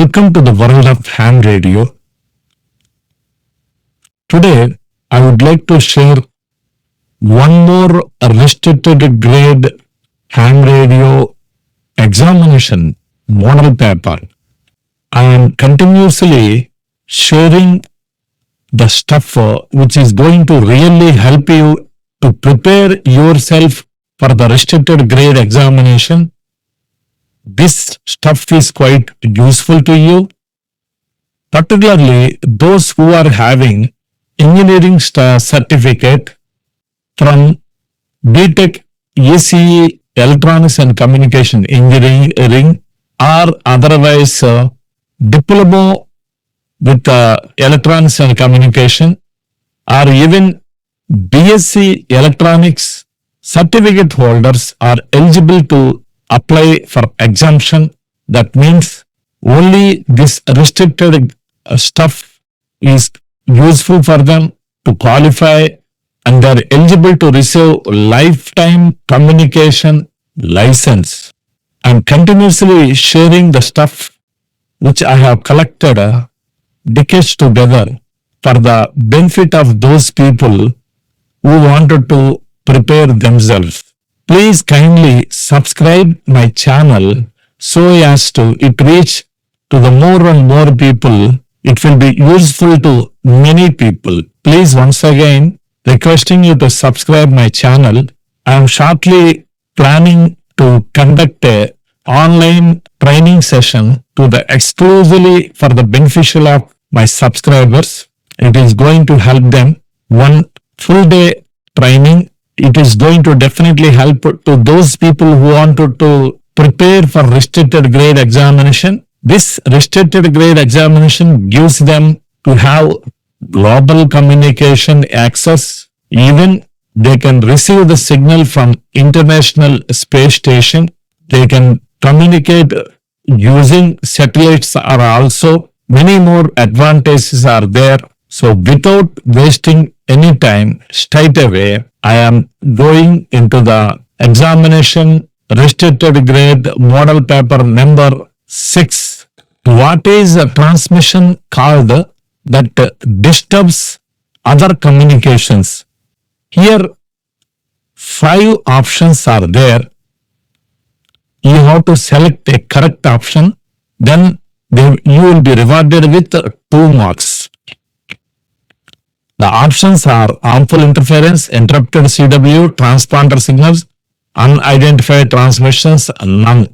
Welcome to the world of ham radio. Today, I would like to share one more restricted grade ham radio examination model paper. I am continuously sharing the stuff which is going to really help you to prepare yourself for the restricted grade examination. This stuff is quite useful to you, particularly those who are having engineering certificate from BTech ECE Electronics and Communication Engineering or otherwise diploma with Electronics and Communication or even BSc Electronics certificate holders are eligible to apply for exemption. That means only this restricted stuff is useful for them to qualify and they are eligible to receive lifetime communication license. I'm continuously sharing the stuff which I have collected decades together for the benefit of those people who wanted to prepare themselves. Please kindly subscribe my channel so as to it reach to the more and more people. It will be useful to many people. Please once again requesting you to subscribe my channel. I am shortly planning to conduct a online training session to the exclusively for the beneficial of my subscribers. It is going to help them. One full day training. It is going to definitely help to those people who wanted to prepare for restricted grade examination. This restricted grade examination gives them to have global communication access. Even they can receive the signal from International Space Station. They can communicate using satellites are also many more advantages are there. So without wasting any time, straight away, I am going into the examination restricted grade model paper number 6. What is a transmission called that disturbs other communications? Here, 5 options are there. You have to select a correct option. Then you will be rewarded with 2 marks. The options are harmful interference, interrupted CW, transponder signals, unidentified transmissions, none.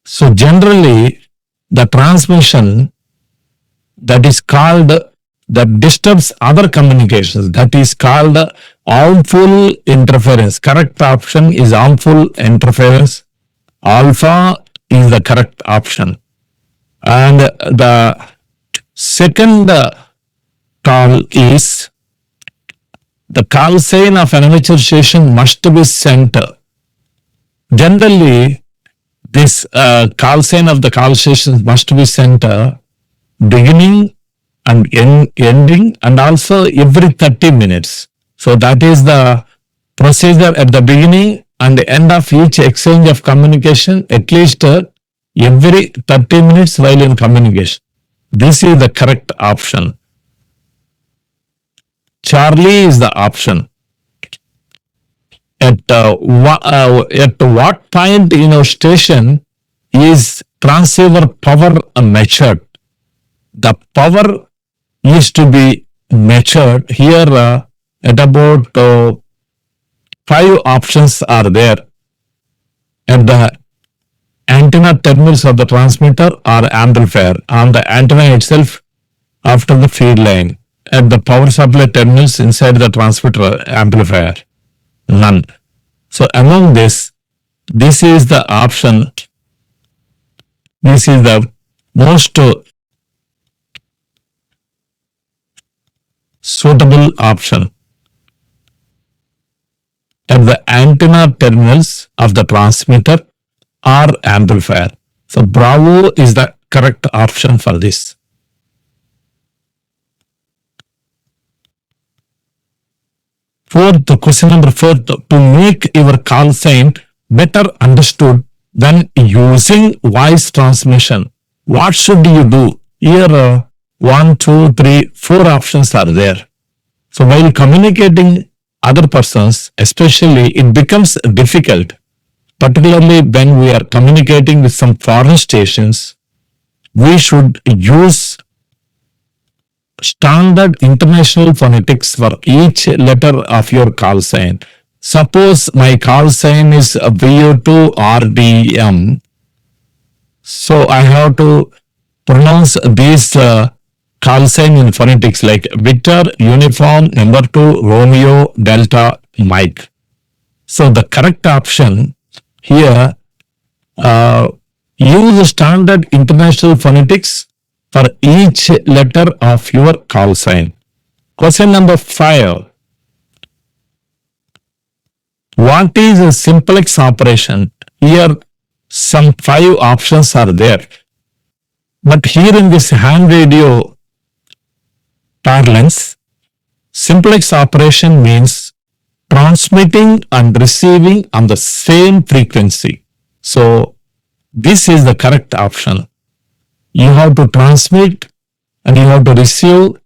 So generally, the transmission that is called that disturbs other communications, that is called harmful interference. Correct option is harmful interference. Alpha is the correct option. And the second call is the call sign of an amateur station must be sent. Generally, this call sign of the call stations must be sent beginning and ending and also every 30 minutes. So that is the procedure at the beginning and the end of each exchange of communication, at least every 30 minutes while in communication. This is the correct option. Charlie is the option. At what point in our station is transceiver power measured? The power is to be measured. Here at about 5 options are there. At the antenna terminals of the transmitter or amplifier, on the antenna itself after the feed line, at the power supply terminals inside the transmitter amplifier, none. So among this is the option. This is the most suitable option. At the antenna terminals of the transmitter or amplifier. So Bravo is the correct option for this. Fourth, question number 4, to make your call sign better understood, Then using voice transmission, what should you do? Here, 1, 2, 3, 4 options are there. So while communicating other persons, especially, it becomes difficult, particularly when we are communicating with some foreign stations. We should use standard international phonetics for each letter of your call sign. Suppose my call sign is VU2RDM. So I have to pronounce these call sign in phonetics like Victor, Uniform, number 2, Romeo, Delta, Mike. So the correct option here, use standard international phonetics for each letter of your call sign. Question number 5. What is a simplex operation? Here some 5 options are there. But here in this ham radio parlance, simplex operation means transmitting and receiving on the same frequency. So this is the correct option. You have to transmit and you have to receive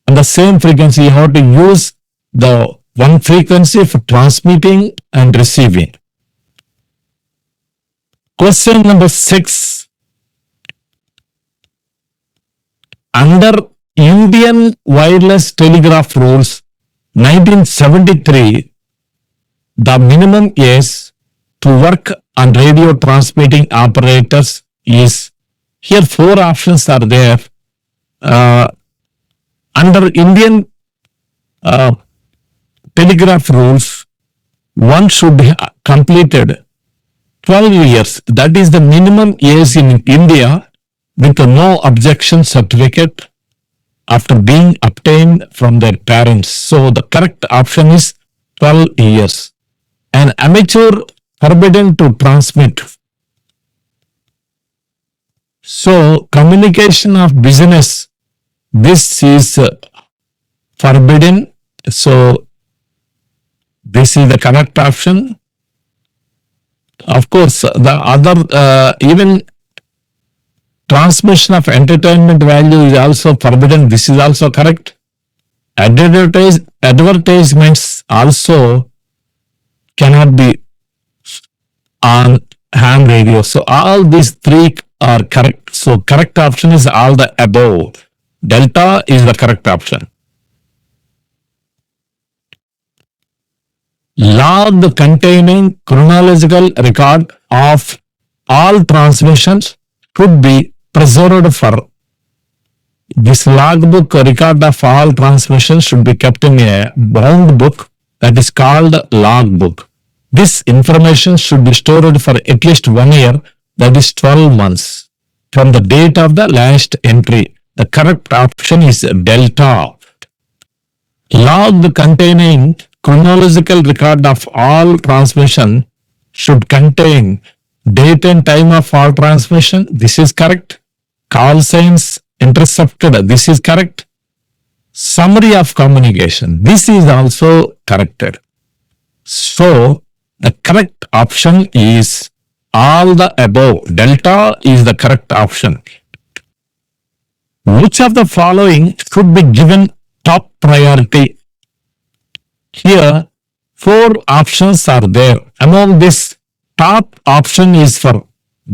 on the same frequency. You have to use the one frequency for transmitting and receiving. Question number 6. Under Indian Wireless Telegraph Rules 1973, the minimum age to work on radio transmitting operators is, here 4 options are there. Under Indian Telegraph Rules, one should have completed 12 years. That is the minimum age in India with a no objection certificate after being obtained from their parents. So the correct option is 12 years. An amateur forbidden to transmit. So communication of business, this is forbidden. So this is the correct option. Of course, the other, even transmission of entertainment value is also forbidden. This is also correct. Advertisements also cannot be on ham radio. So all these 3 are correct. So correct option is all the above. Delta is the correct option. Log containing chronological record of all transmissions could be preserved for. This logbook record of all transmissions should be kept in a bound book that is called logbook. This information should be stored for at least 1 year, that is 12 months, from the date of the last entry. The correct option is Delta. Log containing chronological record of all transmission should contain date and time of all transmission. This is correct. Call signs intercepted. This is correct. Summary of communication. This is also corrected. So the correct option is all the above. Delta is the correct option. Which of the following should be given top priority? Here 4 options are there. Among this, top option is for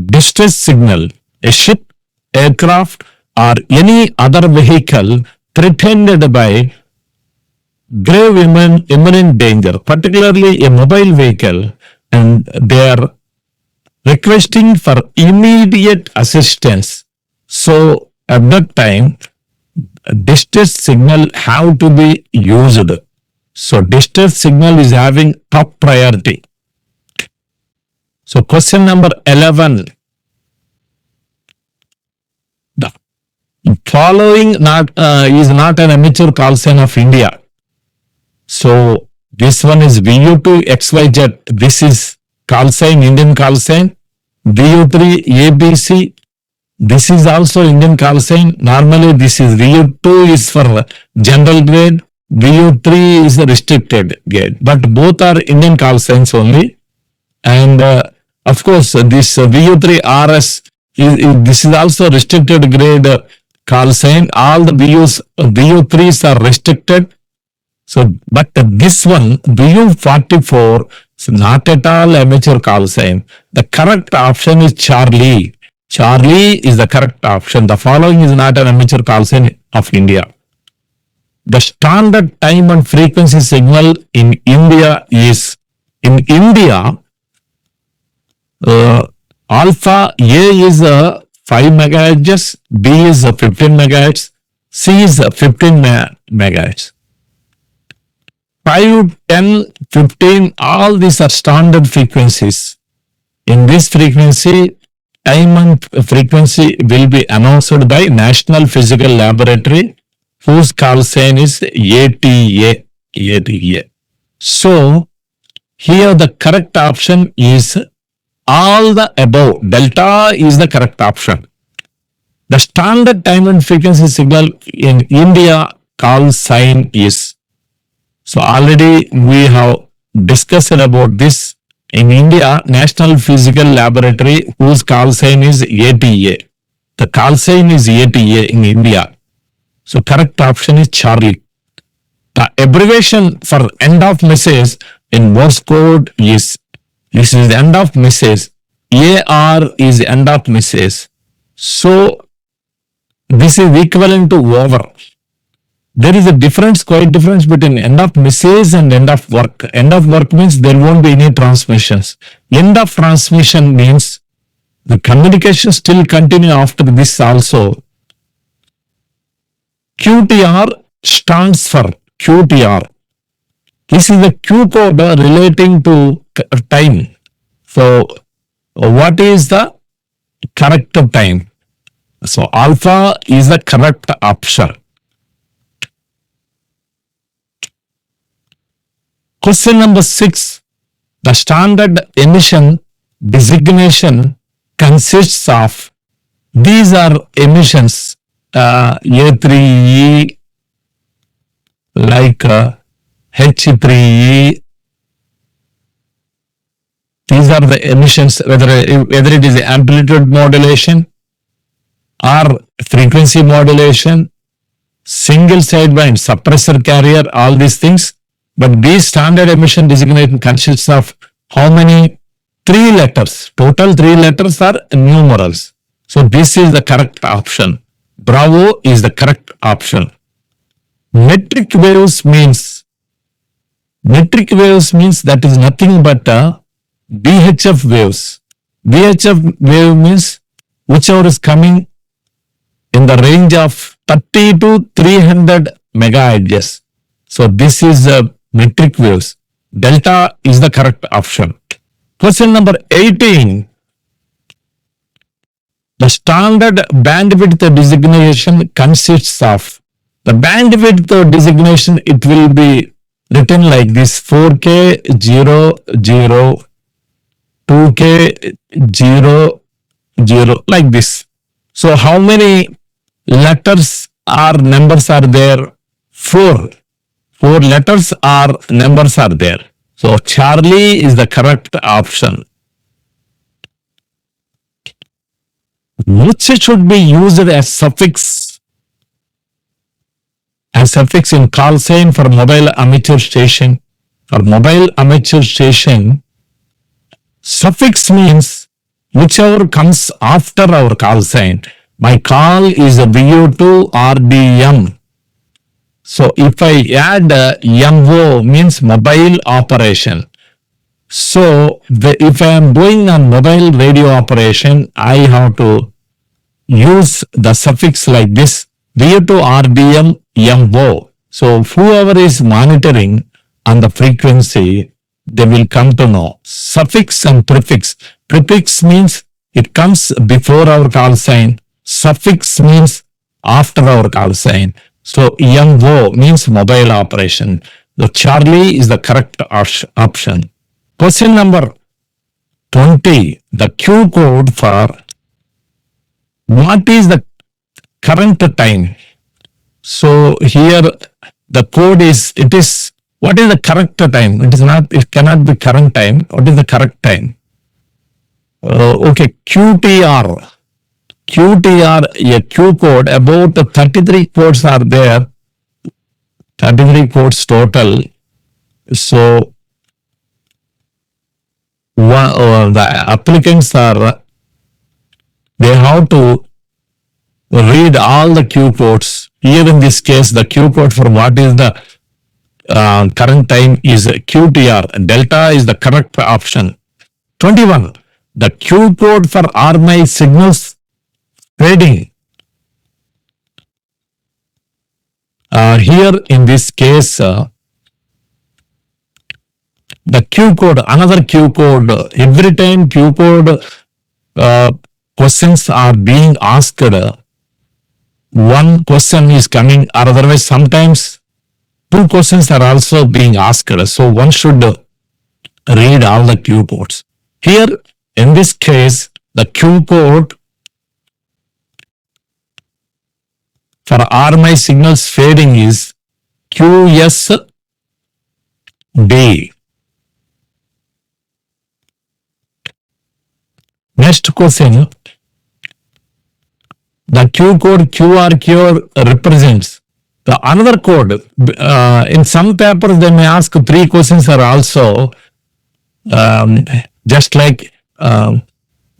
distress signal. A ship, aircraft or any other vehicle threatened by grave imminent danger, particularly a mobile vehicle, and they are requesting for immediate assistance. So at that time, distress signal have to be used. So distress signal is having top priority. So question number 11. The following is not an amateur call sign of India. So this one is VU2XYZ. This is call sign, Indian call sign. VU3ABC. This is also Indian call sign. Normally this is VU2 is for general grade. VU3 is the restricted grade. But both are Indian call signs only. And Of course, this VU3RS this is also restricted grade call sign. All the VU3s are restricted. So, but this one, VU44, is not at all amateur call sign. The correct option is Charlie. Charlie is the correct option. The following is not an amateur call sign of India. The standard time and frequency signal in India is, in India, alpha A is 5 megahertz, B is 15 megahertz, C is 15 megahertz. 5, 10, 15, all these are standard frequencies. In this frequency, time and frequency will be announced by National Physical Laboratory, whose call sign is ATA. So, here the correct option is all the above. Delta is the correct option. The standard time and frequency signal in India call sign is. So already we have discussed about this. In India, National Physical Laboratory, whose call sign is ATA. The call sign is ATA in India. So correct option is Charlie. The abbreviation for end of message in Morse code is, this is the end of message. AR is the end of message. So this is equivalent to over. There is a difference, quite difference between end of message and end of work. End of work means there won't be any transmissions. End of transmission means the communication still continue after this also. QTR stands for QTR. This is the Q code relating to time. So what is the correct time? So alpha is the correct option. Question number 6. The standard emission designation consists of, these are emissions, A3E, like H3E. These are the emissions, whether it is amplitude modulation or frequency modulation, single sideband suppressor carrier, all these things. But these standard emission designation consists of how many? 3 letters. Total 3 letters are numerals. So this is the correct option. Bravo is the correct option. Metric waves means that is nothing but VHF waves. VHF wave means whichever is coming in the range of 30 to 300 megahertz. So this is metric waves. Delta is the correct option. Question number 18. The standard bandwidth designation consists of, the bandwidth designation, it will be written like this: 4K 00, 2K 00, like this. So how many letters or numbers are there? 4. 4 letters or numbers are there. So Charlie is the correct option. Which should be used as suffix? As suffix in call sign for mobile amateur station. For mobile amateur station, suffix means whichever comes after our call sign. My call is a VU2 RDM. So if I add MO means mobile operation. So if I am going on mobile radio operation, I have to use the suffix like this: VU2 RDM MO. So whoever is monitoring on the frequency, they will come to know. Suffix and prefix. Prefix means it comes before our call sign. Suffix means after our call sign. So MO means mobile operation. So Charlie is the correct option. Question number 20. The Q code for what is the current time? So here the code is, what is the correct time? It cannot be current time. What is the correct time? Okay, QTR. QTR, a Q code, about 33 codes are there, 33 codes total. So, the applicants are, they have to read all the Q codes. Here in this case, the Q code for what is the current time is QTR. Delta is the correct option. 21. The Q code for RMI signals fading. Here in this case, the Q code, another Q code, every time Q code questions are being asked, one question is coming, or otherwise sometimes two questions are also being asked. So one should read all the Q codes. Here in this case, the Q code for RMI signals fading is QSD. Next question, the Q code QRQ represents the another code. In some papers they may ask three questions are also just like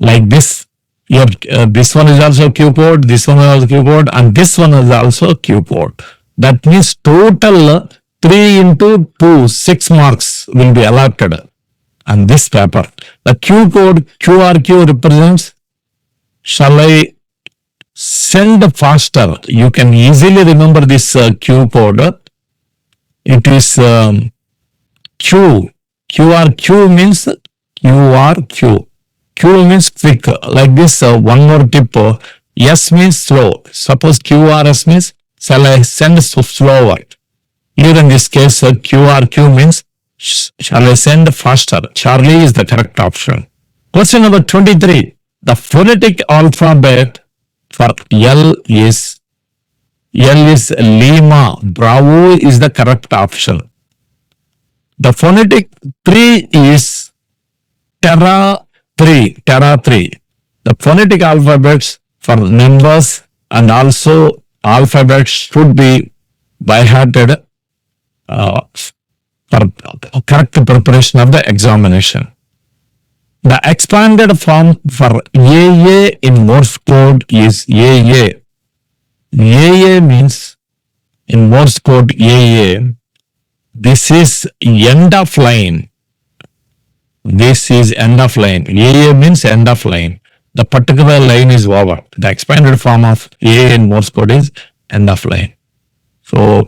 this. Here, this one is also Q code, this one is also Q code, and this one is also Q code. That means total 3 into 2, 6 marks will be allotted on this paper. The Q code QRQ represents, shall I send faster? You can easily remember this Q code. It is Q. QRQ means QRQ. Q means quick. Like this, one more tip. S means slow. Suppose QRS means, shall I send slower? Here in this case, QRQ means, shall I send faster? Charlie is the correct option. Question number 23. The phonetic alphabet for L is Lima. Bravo is the correct option. The phonetic 3 is Terra 3. The phonetic alphabets for numbers and also alphabets should be by-hearted for correct preparation of the examination. The expanded form for AA in Morse code is AA. AA means in Morse code AA. This is end of line. This is end of line. AA means end of line. The particular line is over. The expanded form of AA in Morse code is end of line. So,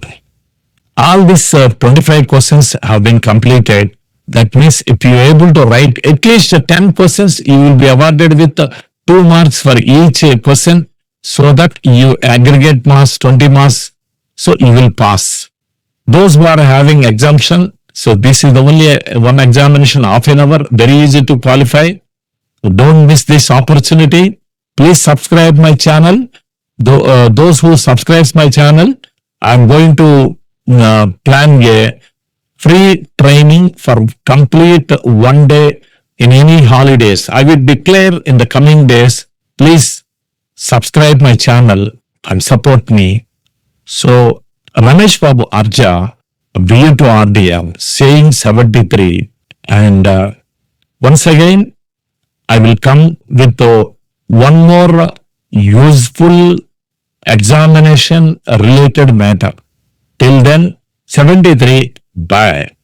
all these 25 questions have been completed. That means if you are able to write at least 10 questions, you will be awarded with 2 marks for each question, so that you aggregate marks, 20 marks, so you will pass. Those who are having exemption, so this is the only one examination, half an hour, very easy to qualify. Don't miss this opportunity. Please subscribe my channel. Those who subscribe my channel, I am going to plan a free training for complete 1 day in any holidays. I will declare in the coming days. Please subscribe my channel and support me. So, Ramesh Babu Arja, BA to RDM, saying 73. And once again, I will come with one more useful examination related matter. Till then, 73, bye.